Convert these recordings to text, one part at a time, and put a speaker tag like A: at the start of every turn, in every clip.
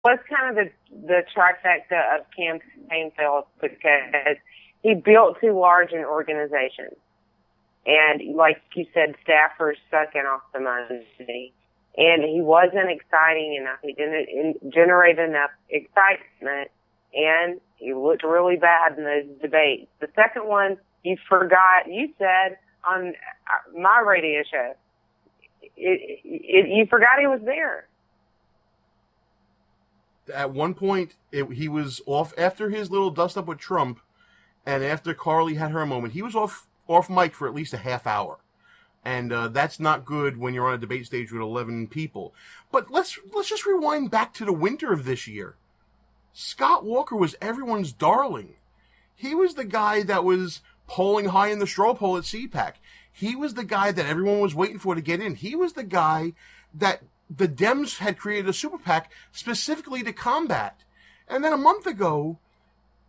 A: was kind of the trifecta of campaign fails because he built too large an organization. And like you said, staffers sucking off the money. And he wasn't exciting enough. He didn't generate enough excitement. And he looked really bad in those debates. The second one, you said on my radio show, you forgot he was there.
B: At one point, he was off after his little dust-up with Trump, and after Carly had her moment, he was off mic for at least a half hour. And that's not good when you're on a debate stage with 11 people. But let's just rewind back to the winter of this year. Scott Walker was everyone's darling. He was the guy that was polling high in the straw poll at CPAC. He was the guy that everyone was waiting for to get in. He was the guy that the Dems had created a super PAC specifically to combat. And then a month ago,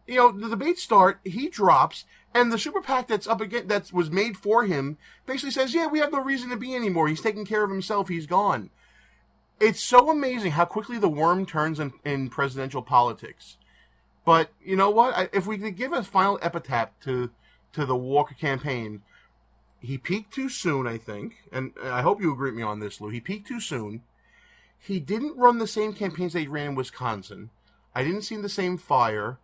B: the debates start, he drops, and the super PAC that's up again, that was made for him, basically says, yeah, we have no reason to be anymore. He's taking care of himself. He's gone. It's so amazing how quickly the worm turns in presidential politics. But you know what? If we could give a final epitaph to the Walker campaign, he peaked too soon, I think. And I hope you agree with me on this, Lou. He peaked too soon. He didn't run the same campaigns that he ran in Wisconsin. I didn't see the same fire.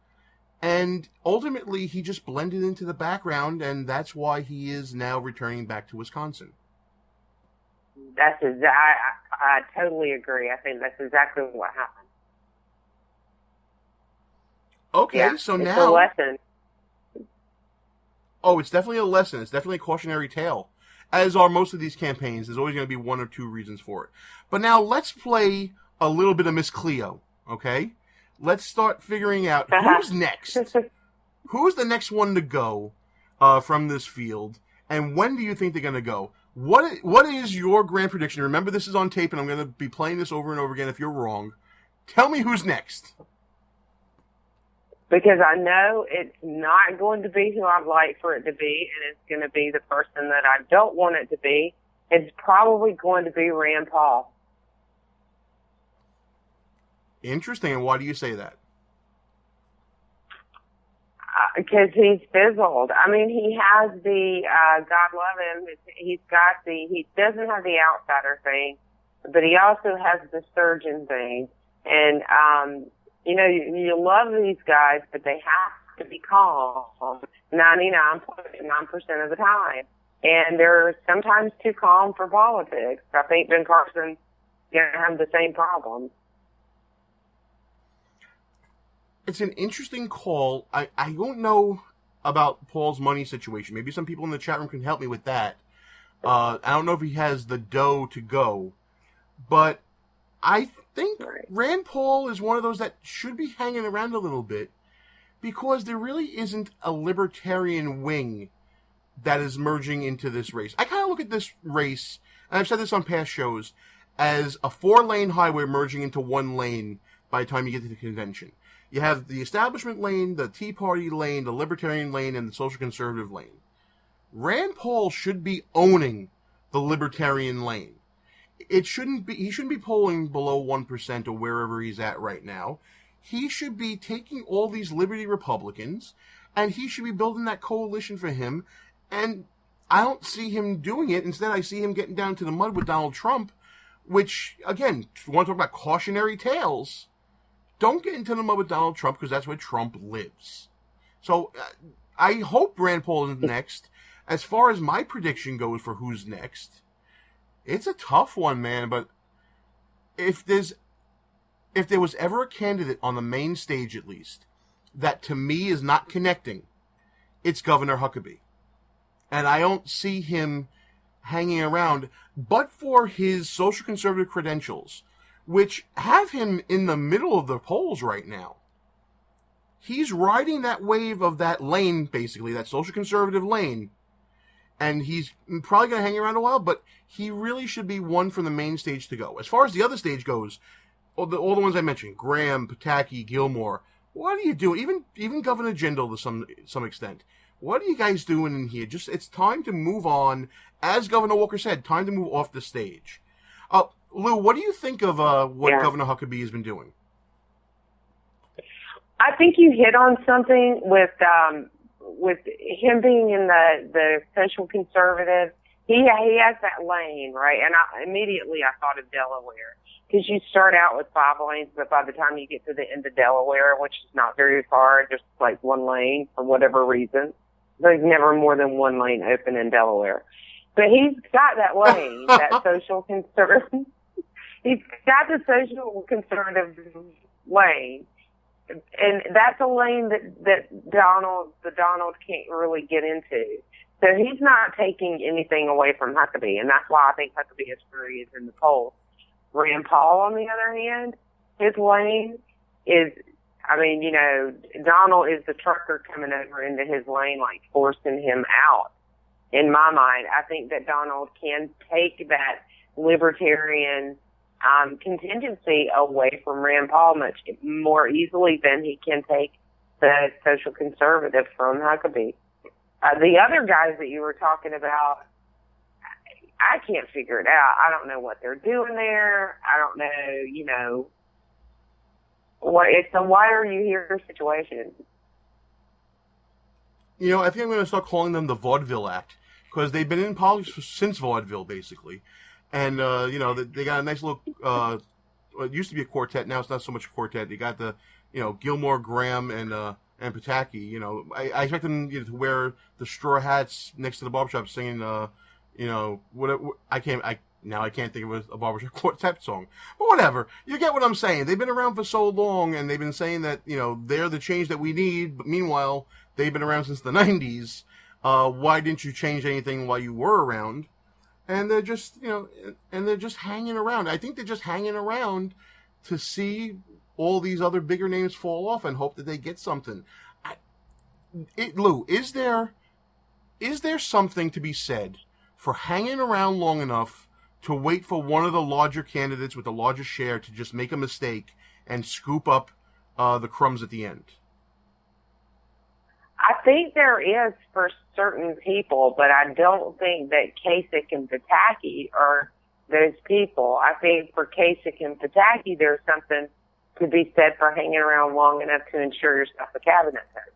B: And ultimately, he just blended into the background, and that's why he is now returning back to Wisconsin.
A: I totally agree. I think that's exactly what happened.
B: Okay,
A: yeah,
B: so
A: it's
B: now...
A: a lesson.
B: Oh, it's definitely a lesson. It's definitely a cautionary tale. As are most of these campaigns, there's always going to be one or two reasons for it. But now let's play a little bit of Miss Cleo, okay? Let's start figuring out who's next. Who's the next one to go from this field, and when do you think they're going to go? What is your grand prediction? Remember, this is on tape, and I'm going to be playing this over and over again if you're wrong. Tell me who's next.
A: Because I know it's not going to be who I'd like for it to be, and it's going to be the person that I don't want it to be. It's probably going to be Rand Paul.
B: Interesting, and why do you say that?
A: Because he's fizzled. I mean, he has the, God love him, he doesn't have the outsider thing, but he also has the surgeon thing. And, you love these guys, but they have to be calm 99.9% of the time. And they're sometimes too calm for politics. I think Ben Carson's going to have the same problem.
B: It's an interesting call. I don't know about Paul's money situation. Maybe some people in the chat room can help me with that. I don't know if he has the dough to go. But I think Rand Paul is one of those that should be hanging around a little bit because there really isn't a libertarian wing that is merging into this race. I kind of look at this race, and I've said this on past shows, as a 4-lane highway merging into 1 lane by the time you get to the convention. You have the establishment lane, the Tea Party lane, the libertarian lane, and the social conservative lane. Rand Paul should be owning the libertarian lane. He shouldn't be polling below 1% or wherever he's at right now. He should be taking all these liberty Republicans, and he should be building that coalition for him. And I don't see him doing it. Instead, I see him getting down to the mud with Donald Trump, which, again, if you want to talk about cautionary tales, don't get into the mud with Donald Trump because that's where Trump lives. So I hope Rand Paul is next. As far as my prediction goes for who's next, it's a tough one, man. But if there was ever a candidate on the main stage, at least, that to me is not connecting, it's Governor Huckabee. And I don't see him hanging around, but for his social conservative credentials, which have him in the middle of the polls right now. He's riding that wave of that lane, basically, that social conservative lane, and he's probably going to hang around a while, but he really should be one for the main stage to go. As far as the other stage goes, all the ones I mentioned, Graham, Pataki, Gilmore, what are you doing? Even Governor Jindal to some extent. What are you guys doing in here? It's time to move on. As Governor Walker said, time to move off the stage. Lou, what do you think of what Governor Huckabee has been doing?
A: I think you hit on something with him being in the social conservative. He has that lane, right? And immediately I thought of Delaware, because you start out with 5 lanes, but by the time you get to the end of Delaware, which is not very far, just like 1 lane for whatever reason, there's never more than 1 lane open in Delaware. But he's got that lane, that social conservative. He's got the social conservative lane. And that's a lane that Donald can't really get into. So he's not taking anything away from Huckabee, and that's why I think Huckabee is where he is in the polls. Rand Paul, on the other hand, his lane is, I mean, you know, Donald is the trucker coming over into his lane, like forcing him out. In my mind, I think that Donald can take that libertarian contingency away from Rand Paul much more easily than he can take the social conservative from Huckabee. The other guys that you were talking about, I can't figure it out. I don't know what they're doing there. I don't know, you know, it's a why are you here situation.
B: You know, I think I'm going to start calling them the Vaudeville Act, because they've been in politics since vaudeville, basically. And, you know, they got a nice little, it used to be a quartet, now it's not so much a quartet. They got the, you know, Gilmore, Graham, and Pataki. You know, I expect them, you know, to wear the straw hats next to the barbershop singing, you know, I can't think of a barbershop quartet song. But whatever. You get what I'm saying. They've been around for so long, and they've been saying that, you know, they're the change that we need, but meanwhile, they've been around since the 90s. Why didn't you change anything while you were around? And they're just, you know, and they're just hanging around. I think they're just hanging around to see all these other bigger names fall off and hope that they get something. Lou, is there something to be said for hanging around long enough to wait for one of the larger candidates with the largest share to just make a mistake and scoop up the crumbs at the end?
A: I think there is for certain people, but I don't think that Kasich and Pataki are those people. I think for Kasich and Pataki, there's something to be said for hanging around long enough to ensure yourself a cabinet post.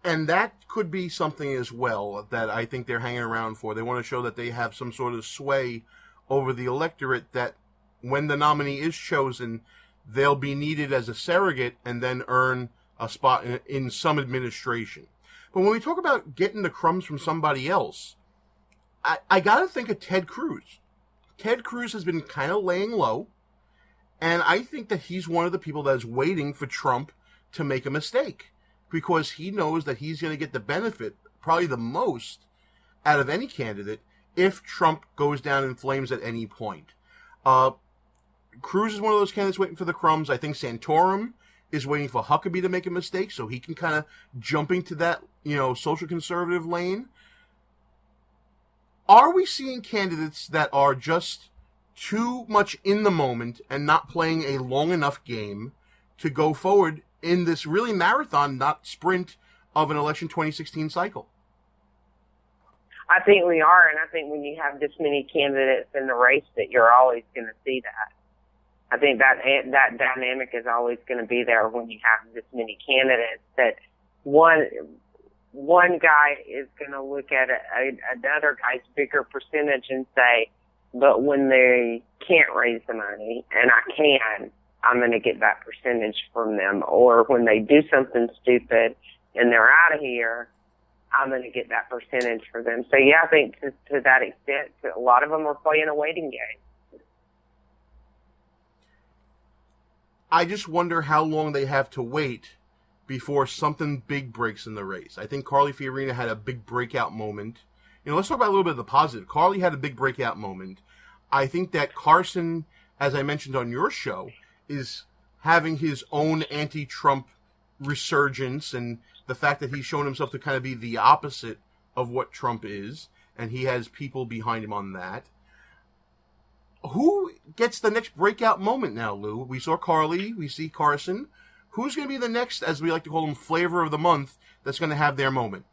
B: And that could be something as well that I think they're hanging around for. They want to show that they have some sort of sway over the electorate, that when the nominee is chosen, they'll be needed as a surrogate and then earn a spot in some administration. But when we talk about getting the crumbs from somebody else, I got to think of Ted Cruz. Ted Cruz has been kind of laying low, and I think that he's one of the people that is waiting for Trump to make a mistake, because he knows that he's going to get the benefit, probably the most, out of any candidate if Trump goes down in flames at any point. Cruz is one of those candidates waiting for the crumbs. I think Santorum is waiting for Huckabee to make a mistake so he can kind of jump into that, you know, social conservative lane. Are we seeing candidates that are just too much in the moment and not playing a long enough game to go forward in this really marathon, not sprint, of an election 2016 cycle?
A: I think we are, and I think when you have this many candidates in the race that you're always going to see that. I think that dynamic is always going to be there when you have this many candidates, that one guy is going to look at another guy's bigger percentage and say, but when they can't raise the money and I can, I'm going to get that percentage from them. Or when they do something stupid and they're out of here, I'm going to get that percentage for them. So yeah, I think to that extent, a lot of them are playing a waiting game.
B: I just wonder how long they have to wait before something big breaks in the race. I think Carly Fiorina had a big breakout moment. You know, let's talk about a little bit of the positive. Carly had a big breakout moment. I think that Carson, as I mentioned on your show, is having his own anti-Trump resurgence, and the fact that he's shown himself to kind of be the opposite of what Trump is, and he has people behind him on that. Who gets the next breakout moment now, Lou? We saw Carly, we see Carson. Who's going to be the next, as we like to call them, flavor of the month, that's going to have their moment?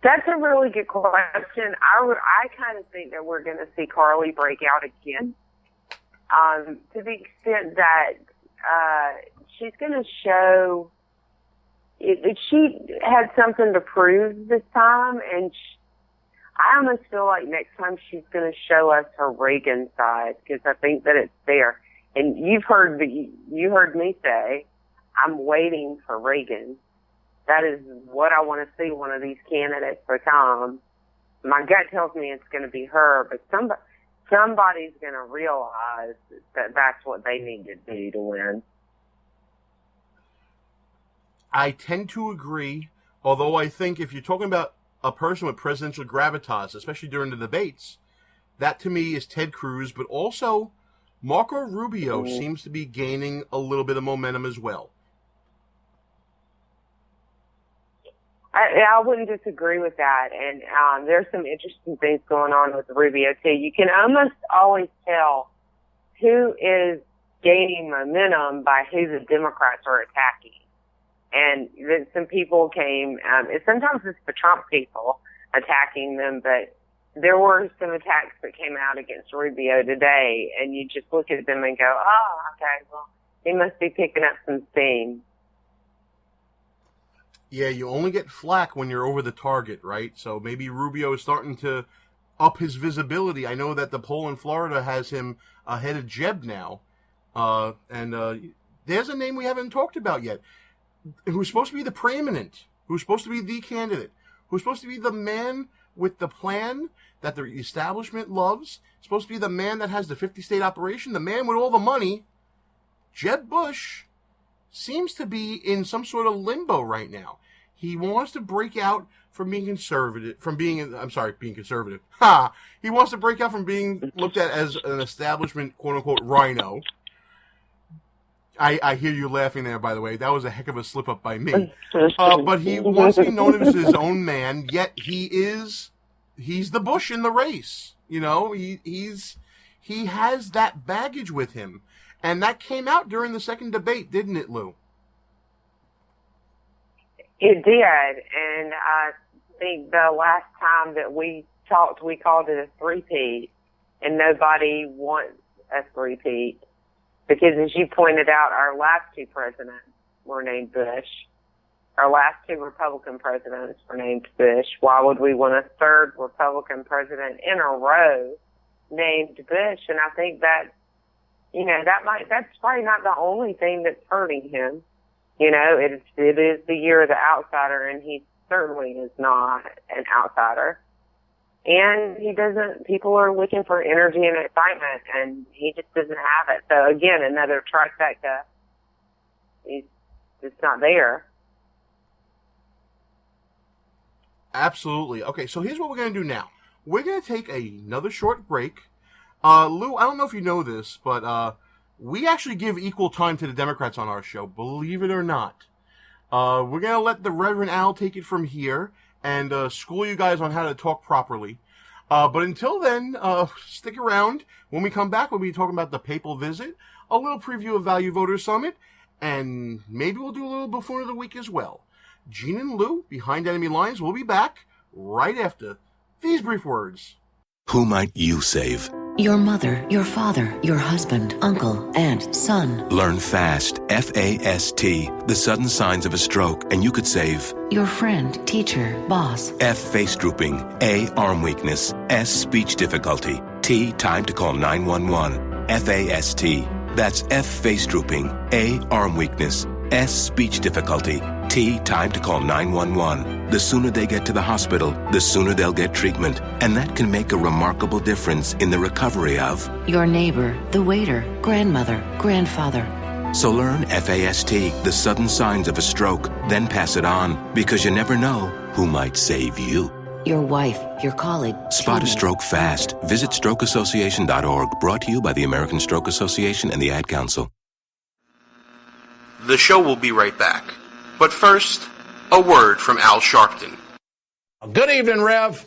A: That's a really good question. I kind of think that we're going to see Carly break out again. to the extent that she's going to show she had something to prove this time, and I almost feel like next time she's going to show us her Reagan side, because I think that it's there. And you heard me say, I'm waiting for Reagan. That is what I want to see one of these candidates become. My gut tells me it's going to be her, but somebody's going to realize that that's what they need to do to win.
B: I tend to agree, although I think if you're talking about a person with presidential gravitas, especially during the debates, that to me is Ted Cruz, but also Marco Rubio seems to be gaining a little bit of momentum as well.
A: I wouldn't disagree with that, and there's some interesting things going on with Rubio too. You can almost always tell who is gaining momentum by who the Democrats are attacking. And then some people came, sometimes it's the Trump people attacking them, but there were some attacks that came out against Rubio today, and you just look at them and go, oh, okay, well, he must be picking up some steam.
B: Yeah, you only get flack when you're over the target, right? So maybe Rubio is starting to up his visibility. I know that the poll in Florida has him ahead of Jeb now. And there's a name we haven't talked about yet, who's supposed to be the preeminent, who's supposed to be the candidate, who's supposed to be the man with the plan that the establishment loves, supposed to be the man that has the 50-state operation, the man with all the money. Jeb Bush seems to be in some sort of limbo right now. He wants to break out from being conservative, being conservative. He wants to break out from being looked at as an establishment, quote-unquote, rhino. I hear you laughing there, by the way. That was a heck of a slip-up by me. But he wants to be known as his own man, yet he's the Bush in the race. You know, he has that baggage with him. And that came out during the second debate, didn't it, Lou?
A: It did. And I think the last time that we talked, we called it a three-peat. And nobody wants a three-peat. Because as you pointed out, our last two presidents were named Bush. Our last two Republican presidents were named Bush. Why would we want a third Republican president in a row named Bush? And I think that, you know, that's probably not the only thing that's hurting him. You know, it is the year of the outsider, and he certainly is not an outsider. And people are looking for energy and excitement, and he just doesn't have it. So again, another trifecta. He's just not there.
B: Absolutely. Okay, so here's what we're going to do now. We're going to take another short break. Lou, I don't know if you know this, but we actually give equal time to the Democrats on our show, believe it or not. We're going to let the Reverend Al take it from here and school you guys on how to talk properly. But until then, stick around. When we come back, we'll be talking about the papal visit, a little preview of Value Voters Summit, and maybe we'll do a little buffoon of the week as well. Gene and Lou, Behind Enemy Lines, will be back right after these brief words.
C: Who might you save?
D: Your mother, your father, your husband, uncle, aunt, son.
C: Learn FAST, F-A-S-T, the sudden signs of a stroke, and you could save.
D: Your friend, teacher, boss.
C: F, face drooping. A, arm weakness. S, speech difficulty. T, time to call 911. F-A-S-T. That's F, face drooping. A, arm weakness. S, speech difficulty. T, time to call 911. The sooner they get to the hospital, the sooner they'll get treatment. And that can make a remarkable difference in the recovery of
D: your neighbor, the waiter, grandmother, grandfather.
C: So learn FAST, the sudden signs of a stroke, then pass it on, because you never know who might save you.
D: Your wife, your colleague.
C: Spot a stroke fast. Visit strokeassociation.org, brought to you by the American Stroke Association and the Ad Council.
B: The show will be right back. But first, a word from Al Sharpton.
E: Good evening, Rev.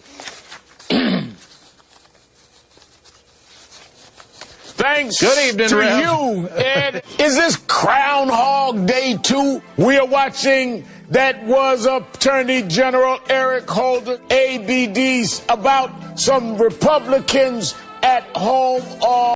E: Thanks Good evening, to Rev. You, Ed. Is this Groundhog Day 2? We are watching that was Attorney General Eric Holder, ABDs, about some Republicans at home or